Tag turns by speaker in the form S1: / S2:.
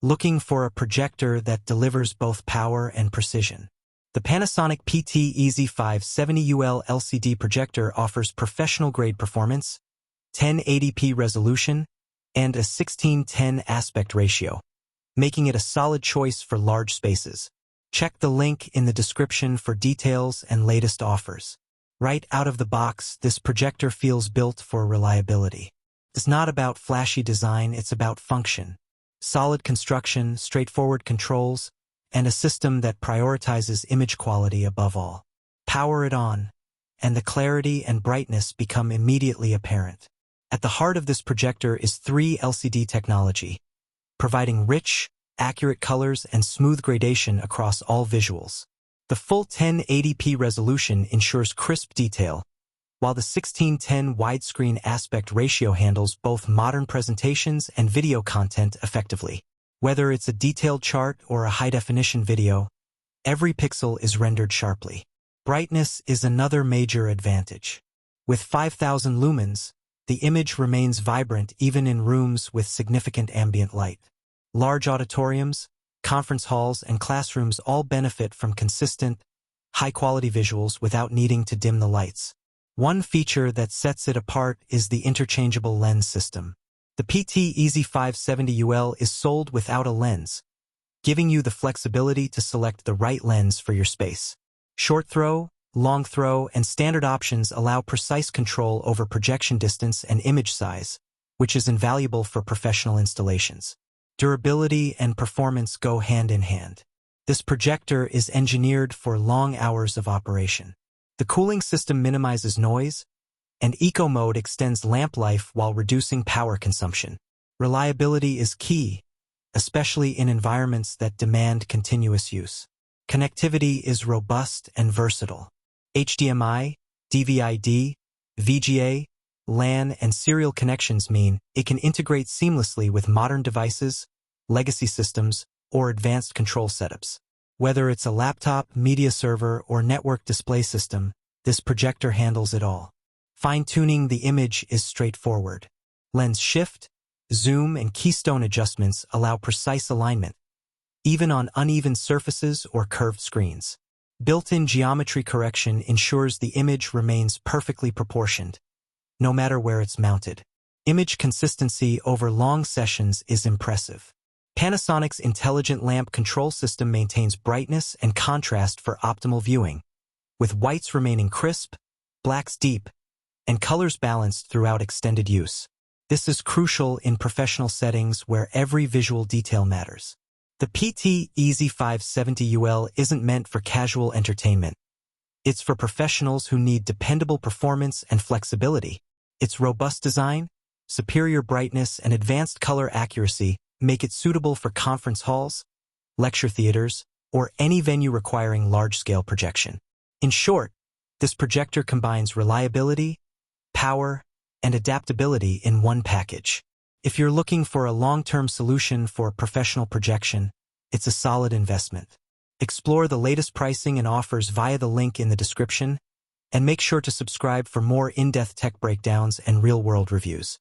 S1: Looking for a projector that delivers both power and precision? The Panasonic PT-EZ570UL LCD Projector offers professional-grade performance, 1080p resolution, and a 16:10 aspect ratio, making it a solid choice for large spaces. Check the link in the description for details and latest offers. Right out of the box, this projector feels built for reliability. It's not about flashy design, it's about function. Solid construction, straightforward controls, and a system that prioritizes image quality above all. Power it on, and the clarity and brightness become immediately apparent. At the heart of this projector is 3 LCD technology, providing rich, accurate colors and smooth gradation across all visuals. The full 1080p resolution ensures crisp detail, while the 16:10 widescreen aspect ratio handles both modern presentations and video content effectively. Whether it's a detailed chart or a high-definition video, every pixel is rendered sharply. Brightness is another major advantage. With 5,000 lumens, the image remains vibrant even in rooms with significant ambient light. Large auditoriums, conference halls, and classrooms all benefit from consistent, high-quality visuals without needing to dim the lights. One feature that sets it apart is the interchangeable lens system. The PT-EZ570UL is sold without a lens, giving you the flexibility to select the right lens for your space. Short throw, long throw, and standard options allow precise control over projection distance and image size, which is invaluable for professional installations. Durability and performance go hand in hand. This projector is engineered for long hours of operation. The cooling system minimizes noise, and Eco Mode extends lamp life while reducing power consumption. Reliability is key, especially in environments that demand continuous use. Connectivity is robust and versatile. HDMI, DVI-D, VGA, LAN, and serial connections mean it can integrate seamlessly with modern devices, legacy systems, or advanced control setups. Whether it's a laptop, media server, or network display system, this projector handles it all. Fine-tuning the image is straightforward. Lens shift, zoom, and keystone adjustments allow precise alignment, even on uneven surfaces or curved screens. Built-in geometry correction ensures the image remains perfectly proportioned, no matter where it's mounted. Image consistency over long sessions is impressive. Panasonic's intelligent lamp control system maintains brightness and contrast for optimal viewing, with whites remaining crisp, blacks deep, and colors balanced throughout extended use. This is crucial in professional settings where every visual detail matters. The PT-EZ570UL isn't meant for casual entertainment. It's for professionals who need dependable performance and flexibility. Its robust design, superior brightness, and advanced color accuracy make it suitable for conference halls, lecture theaters, or any venue requiring large-scale projection. In short, this projector combines reliability, power, and adaptability in one package. If you're looking for a long-term solution for professional projection, it's a solid investment. Explore the latest pricing and offers via the link in the description, and make sure to subscribe for more in-depth tech breakdowns and real-world reviews.